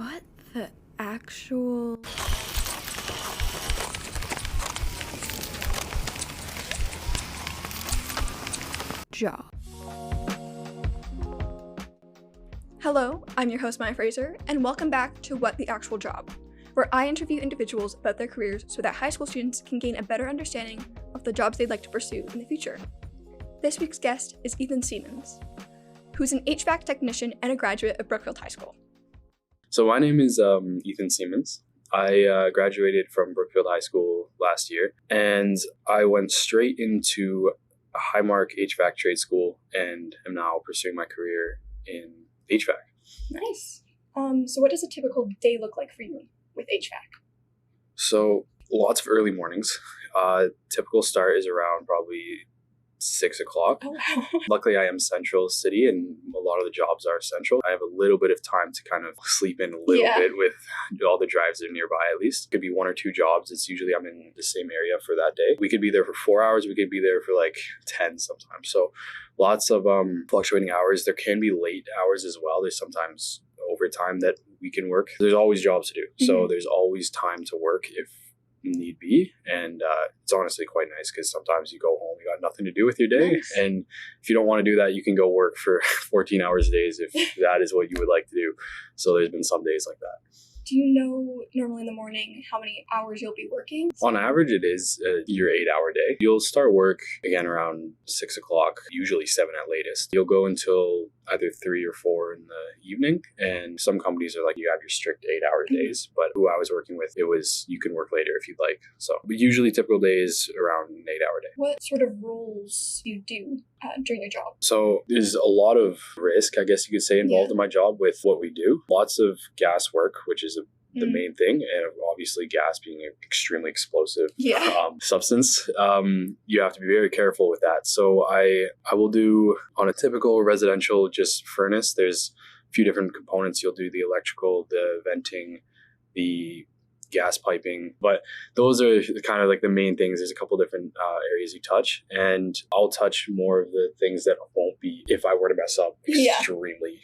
What the actual... job? Hello, I'm your host Maya Fraser, and welcome back to What the Actual Job, where I interview individuals about their careers so that high school students can gain a better understanding of the jobs they'd like to pursue in the future. This week's guest is Ethan Siemens, who's an HVAC technician and a graduate of Brookfield High School. So my name is Ethan Siemens. I graduated from Brookfield High School last year, and I went straight into a high-mark HVAC trade school and am now pursuing my career in HVAC. Nice. So what does a typical day look like for you with HVAC? So lots of early mornings. Typical start is around probably 6 o'clock. Oh, wow. Luckily, I am central city, and a lot of the jobs are central. I have a little bit of time to kind of sleep in a little bit with all the drives that are nearby, at least. It could be 1 or 2 jobs. It's usually I'm in the same area for that day. We could be there for 4 hours. We could be there for like 10 sometimes. So lots of fluctuating hours. There can be late hours as well. There's sometimes overtime that we can work. There's always jobs to do. So there's always time to work if need be, and it's honestly quite nice because sometimes you go home, you got nothing to do with your day. Nice. And if you don't want to do that, you can go work for 14 hours a day if that is what you would like to do. So there's been some days like that. Do you know normally in the morning how many hours you'll be working? On average, it is your 8-hour day. You'll start work again around 6 o'clock, usually 7 at latest. You'll go until either 3 or 4 in the evening. And some companies are like, you have your strict 8-hour days. But who I was working with, it was, you can work later if you'd like. So but usually typical days around an 8-hour day. What sort of roles do you do during your job? So there's a lot of risk, I guess you could say, involved in my job with what we do. Lots of gas work, which is the main thing, and obviously gas being an extremely explosive substance. You have to be very careful with that. So I will do, on a typical residential just furnace, there's a few different components. You'll do the electrical, the venting, the gas piping, but those are kind of like the main things. There's a couple different areas you touch, and I'll touch more of the things that won't be, if I were to mess up, extremely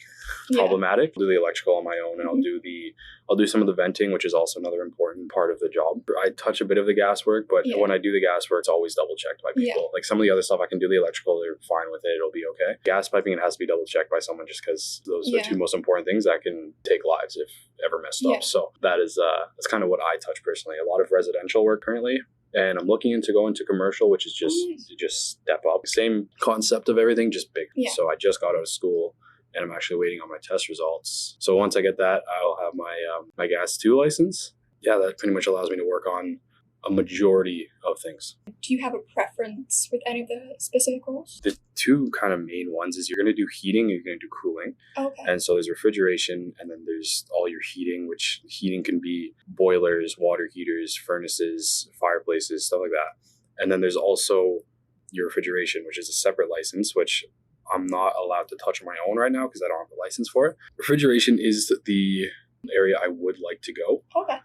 problematic. I'll do the electrical on my own, and I'll do some of the venting, which is also another important part of the job. I touch a bit of the gas work, but when I do the gas work, it's always double checked by people. Like some of the other stuff I can do the electrical, they're fine with it, it'll be okay. Gas piping, it has to be double checked by someone just because those are the 2 most important things that can take lives if ever messed up. So that is that's kind of what I touch personally. A lot of residential work currently. And I'm looking into going to commercial, which is just step up. Same concept of everything, just big. So I just got out of school, and I'm actually waiting on my test results. So once I get that, I'll have my my Gas 2 license. Yeah, that pretty much allows me to work on a majority of things. Do you have a preference with any of the specific roles? The 2 kind of main ones is you're going to do heating, you're going to do cooling. Okay. And so there's refrigeration, and then there's all your heating, which heating can be boilers, water heaters, furnaces, fireplaces, stuff like that. And then there's also your refrigeration, which is a separate license, which I'm not allowed to touch on my own right now because I don't have a license for it. Refrigeration is the area I would like to go. Okay.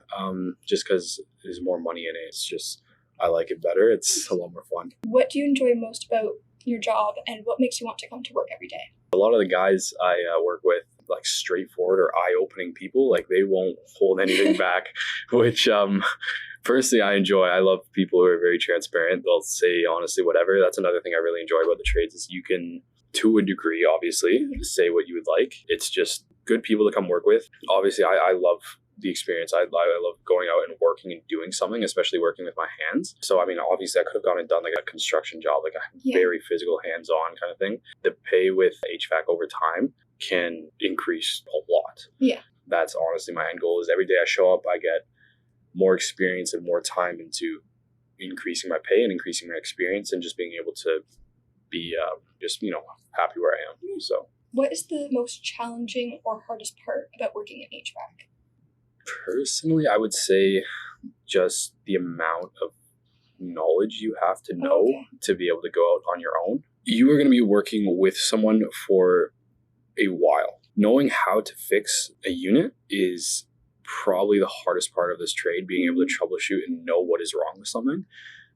Just because there's more money in it. It's just, I like it better. It's a lot more fun. What do you enjoy most about your job, and what makes you want to come to work every day? A lot of the guys I work with, like straightforward or eye-opening people, like they won't hold anything back, which personally I enjoy. I love people who are very transparent. They'll say honestly whatever. That's another thing I really enjoy about the trades is you can, to a degree, obviously, say what you would like. It's just good people to come work with. Obviously, I love the experience. I love going out and working and doing something, especially working with my hands. So, I mean, obviously, I could have gone and done like a construction job, like a very physical, hands-on kind of thing. The pay with HVAC over time can increase a lot. Yeah. That's honestly my end goal is every day I show up, I get more experience and more time into increasing my pay and increasing my experience and just being able to be happy where I am. So what is the most challenging or hardest part about working in HVAC? Personally, I would say just the amount of knowledge you have to know to be able to go out on your own. You are going to be working with someone for a while. Knowing how to fix a unit is probably the hardest part of this trade, being able to troubleshoot and know what is wrong with something.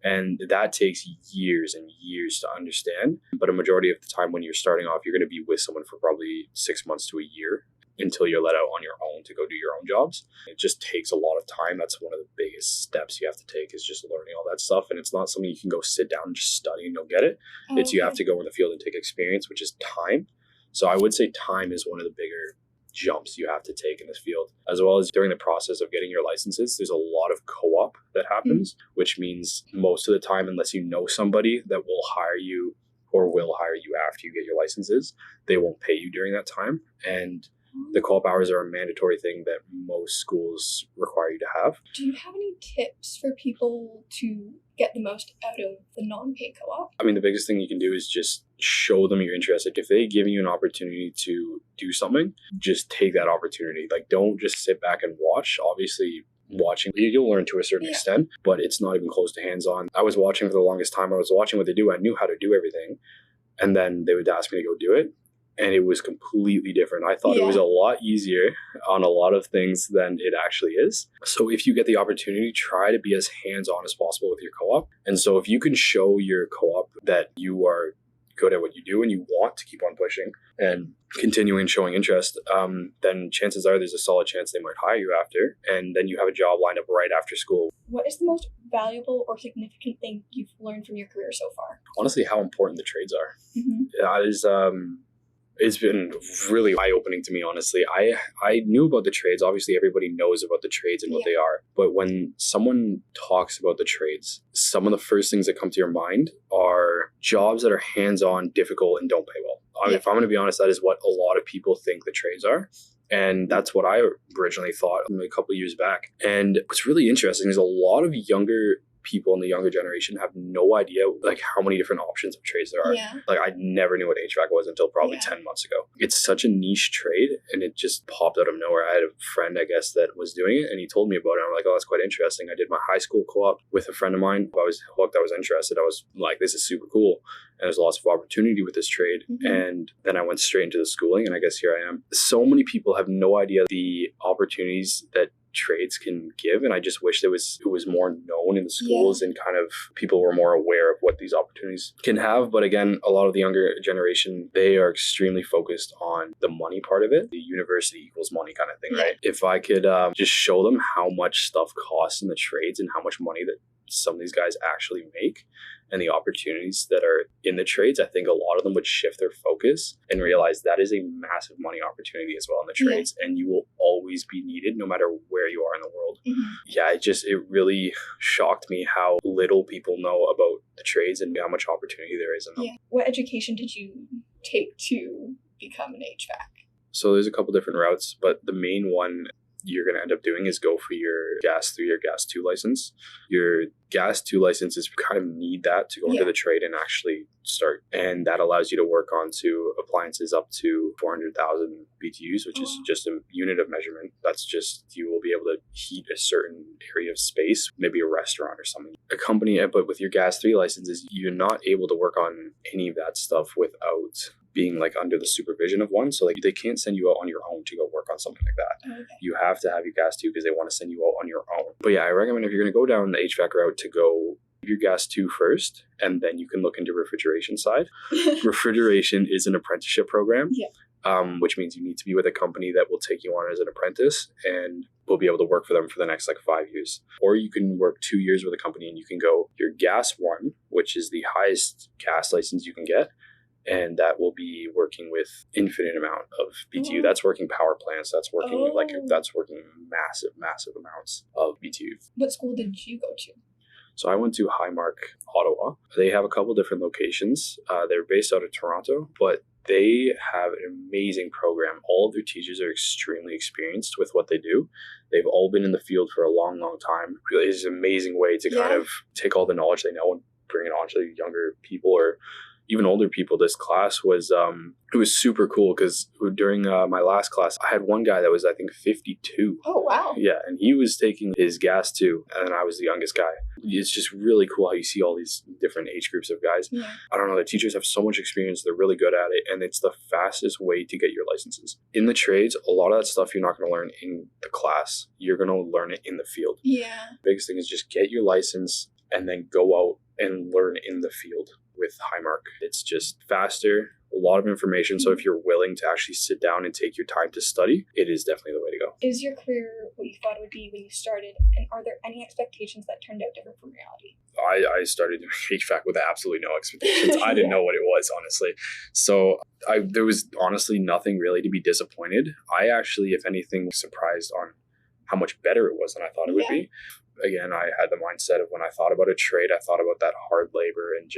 And that takes years and years to understand. But a majority of the time when you're starting off, you're going to be with someone for probably 6 months to a year. until you're let out on your own to go do your own jobs. It just takes a lot of time. That's one of the biggest steps you have to take, is just learning all that stuff. And it's not something you can go sit down and just study and you'll get it. It's you have to go in the field and take experience, which is time. So I would say time is one of the bigger jumps you have to take in this field, as well as during the process of getting your licenses. There's a lot of co-op that happens, which means most of the time, unless you know somebody that will hire you or will hire you after you get your licenses, they won't pay you during that time. And the co-op hours are a mandatory thing that most schools require you to have. Do you have any tips for people to get the most out of the non-paid co-op? I mean, the biggest thing you can do is just show them you're interested. If they give you an opportunity to do something, just take that opportunity. Like, don't just sit back and watch. Obviously, watching, you'll learn to a certain extent, but it's not even close to hands-on. I was watching for the longest time. I was watching what they do. I knew how to do everything. And then they would ask me to go do it. And it was completely different. I thought it was a lot easier on a lot of things than it actually is. So if you get the opportunity, try to be as hands-on as possible with your co-op. And so if you can show your co-op that you are good at what you do and you want to keep on pushing and continuing showing interest, then chances are there's a solid chance they might hire you after. And then you have a job lined up right after school. What is the most valuable or significant thing you've learned from your career so far? Honestly, how important the trades are. That is... It's been really eye-opening to me, honestly. I knew about the trades. Obviously, everybody knows about the trades and what they are. But when someone talks about the trades, some of the first things that come to your mind are jobs that are hands-on, difficult, and don't pay well. I mean, if I'm going to be honest, that is what a lot of people think the trades are. And that's what I originally thought a couple of years back. And what's really interesting is a lot of younger people in the younger generation have no idea like how many different options of trades there are. Like, I never knew what HVAC was until probably 10 months ago. It's such a niche trade, and it just popped out of nowhere. I had a friend, I guess, that was doing it, and he told me about it. I'm like, oh, that's quite interesting. I did my high school co-op with a friend of mine. I was hooked. I was interested. I was like, this is super cool. And there's lots of opportunity with this trade. And then I went straight into the schooling, and I guess here I am. So many people have no idea the opportunities that trades can give, and I just wish it was more known in the schools and kind of people were more aware of what these opportunities can have. But again, a lot of the younger generation, they are extremely focused on the money part of it, the university equals money kind of thing, right? If I could just show them how much stuff costs in the trades and how much money that some of these guys actually make and the opportunities that are in the trades, I think a lot of them would shift their focus and realize that is a massive money opportunity as well in the trades, and you will always be needed no matter where you are in the world. It really shocked me how little people know about the trades and how much opportunity there is in them. What education did you take to become an HVAC? So there's a couple different routes, but the main one you're going to end up doing is go for your Gas 3 or Gas 2 license. Your Gas 2 license is kind of need that to go into the trade and actually start. And that allows you to work onto appliances up to 400,000 BTUs, which is just a unit of measurement. That's just, you will be able to heat a certain area of space, maybe a restaurant or something. A company, but with your Gas 3 licenses, you're not able to work on any of that stuff without being like under the supervision of one. So like they can't send you out on your own to go work on something like that. You have to have your Gas 2 because they want to send you out on your own. But yeah, I recommend if you're going to go down the HVAC route to go your Gas 2 first, and then you can look into refrigeration side. Refrigeration is an apprenticeship program, which means you need to be with a company that will take you on as an apprentice and will be able to work for them for the next like 5 years. Or you can work 2 years with a company and you can go your Gas 1, which is the highest gas license you can get. And that will be working with infinite amount of BTU. That's working power plants. That's working that's working massive amounts of BTU. What school did you go to? So I went to Highmark, Ottawa. They have a couple different locations. They're based out of Toronto, but they have an amazing program. All of their teachers are extremely experienced with what they do. They've all been in the field for a long time. Really, it's an amazing way to kind of take all the knowledge they know and bring it on to younger people or even older people. This class was, it was super cool because during my last class, I had one guy that was, I think, 52. Oh, wow. Yeah, and he was taking his Gas 2, and I was the youngest guy. It's just really cool how you see all these different age groups of guys. I don't know, the teachers have so much experience, they're really good at it, and it's the fastest way to get your licenses. In the trades, a lot of that stuff you're not going to learn in the class. You're going to learn it in the field. The biggest thing is just get your license and then go out and learn in the field. With Highmark, it's just faster, a lot of information. So if you're willing to actually sit down and take your time to study, it is definitely the way to go. Is your career what you thought it would be when you started? And are there any expectations that turned out different from reality? I started doing HVAC with absolutely no expectations. I didn't know what it was, honestly. So there was honestly nothing really to be disappointed. I actually, if anything, was surprised on how much better it was than I thought it would be. Again, I had the mindset of when I thought about a trade, I thought about that hard labor and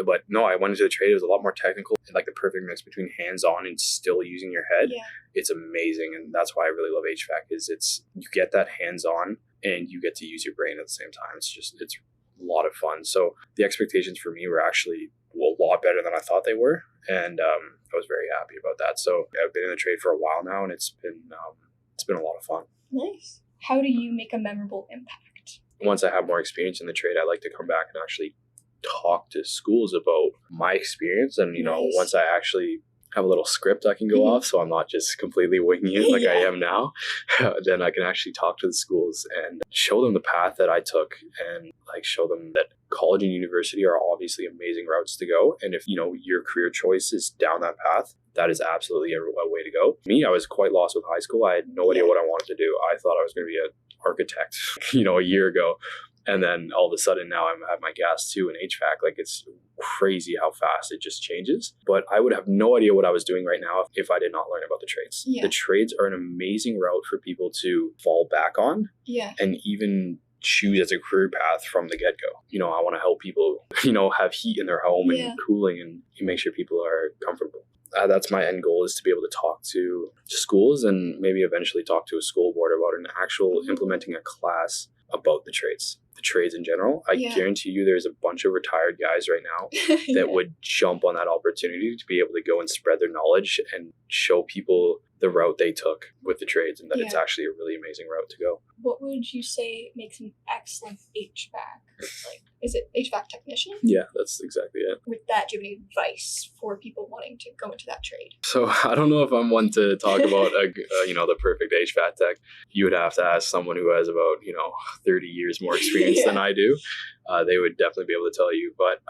but no, I went into the trade. It was a lot more technical, like the perfect mix between hands-on and still using your head. It's amazing. And that's why I really love HVAC is you get that hands-on and you get to use your brain at the same time. It's a lot of fun. So the expectations for me were actually a lot better than I thought they were. And I was very happy about that. So I've been in the trade for a while now and it's been a lot of fun. Nice. How do you make a memorable impact? Once I have more experience in the trade, I like to come back and actually talk to schools about my experience. And, once I actually have a little script I can go off, so I'm not just completely winging it like I am now, then I can actually talk to the schools and show them the path that I took and show them that college and university are obviously amazing routes to go. And if, your career choice is down that path, that is absolutely a way to go. Me, I was quite lost with high school. I had no idea what I wanted to do. I thought I was going to be an architect, a year ago. And then all of a sudden now I have my gas too in HVAC. It's crazy how fast it just changes. But I would have no idea what I was doing right now if I did not learn about the trades. The trades are an amazing route for people to fall back on and even choose as a career path from the get-go. I want to help people, have heat in their home and cooling and make sure people are comfortable. That's my end goal, is to be able to talk to schools and maybe eventually talk to a school board about an actual implementing a class about the trades in general. I guarantee you there's a bunch of retired guys right now that would jump on that opportunity to be able to go and spread their knowledge and show people the route they took with the trades and that it's actually a really amazing route to go. What would you say makes an excellent HVAC? Is it HVAC technician? Yeah, that's exactly it. With that, do you have any advice for people wanting to go into that trade? So I don't know if I'm one to talk about the perfect HVAC tech. You would have to ask someone who has about 30 years more experience than I do. They would definitely be able to tell you. But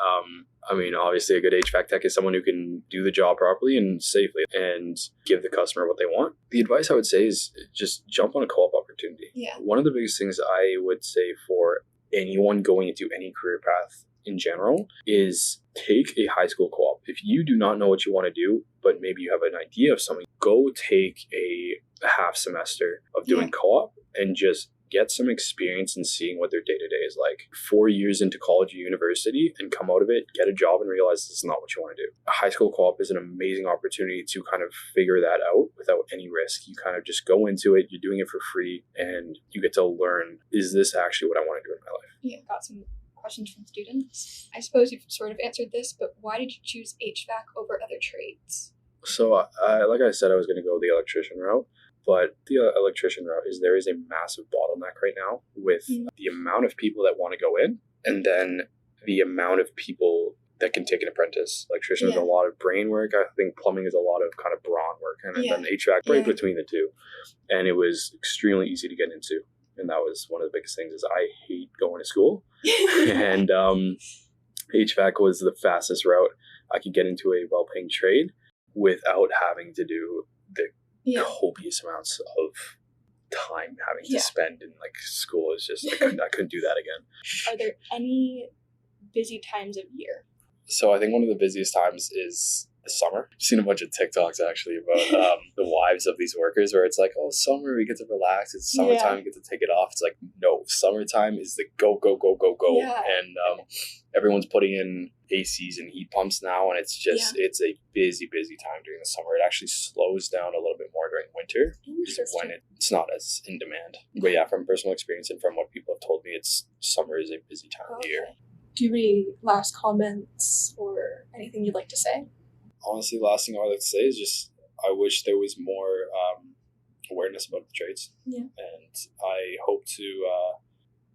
obviously a good HVAC tech is someone who can do the job properly and safely and give the customer what they want. The advice I would say is just jump on a co-op opportunity. One of the biggest things I would say for anyone going into any career path in general is take a high school co-op. If you do not know what you want to do, but maybe you have an idea of something, go take a half semester of doing co-op and just get some experience in seeing what their day-to-day is like. 4 years into college or university and come out of it, get a job and realize this is not what you want to do. A high school co-op is an amazing opportunity to kind of figure that out without any risk. You kind of just go into it, you're doing it for free, and you get to learn, is this actually what I want to do in my life? Got some questions from students. I suppose you've sort of answered this, but why did you choose HVAC over other trades? So, like I said, I was going to go the electrician route. But the electrician route is there is a massive bottleneck right now with the amount of people that want to go in and then the amount of people that can take an apprentice. Electrician is a lot of brain work. I think plumbing is a lot of kind of brawn work and then HVAC right between the two. And it was extremely easy to get into. And that was one of the biggest things is I hate going to school. And HVAC was the fastest route I could get into a well-paying trade without having to do the copious amounts of time having to spend in school. Is just I couldn't do that again. Are there any busy times of year? So I think one of the busiest times is the summer. I've seen a bunch of TikToks actually about the wives of these workers where it's like, oh, summer, we get to relax. It's summertime, we get to take it off. It's like, no, summertime is the go. And everyone's putting in ACs and heat pumps now. And it's just, it's a busy time during the summer. It actually slows down a little bit more during winter when it's not as in demand. But yeah, from personal experience and from what people have told me, summer is a busy time of the year. Do you have any last comments or anything you'd like to say? Honestly, the last thing I would like to say is just I wish there was more awareness about the trades. And I hope to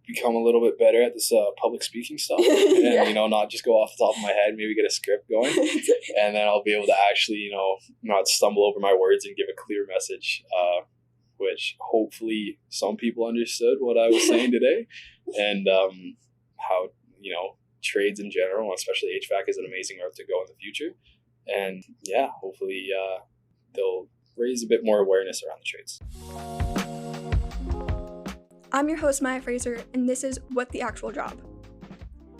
become a little bit better at this public speaking stuff and, not just go off the top of my head, maybe get a script going. And then I'll be able to actually, not stumble over my words and give a clear message, which hopefully some people understood what I was saying today and how, trades in general, especially HVAC, is an amazing route to go in the future. And yeah, hopefully they'll raise a bit more awareness around the trades. I'm your host, Maya Fraser, and this is What the Actual Job.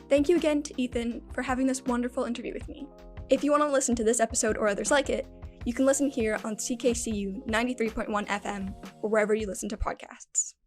Thank you again to Ethan for having this wonderful interview with me. If you want to listen to this episode or others like it, you can listen here on CKCU 93.1 FM or wherever you listen to podcasts.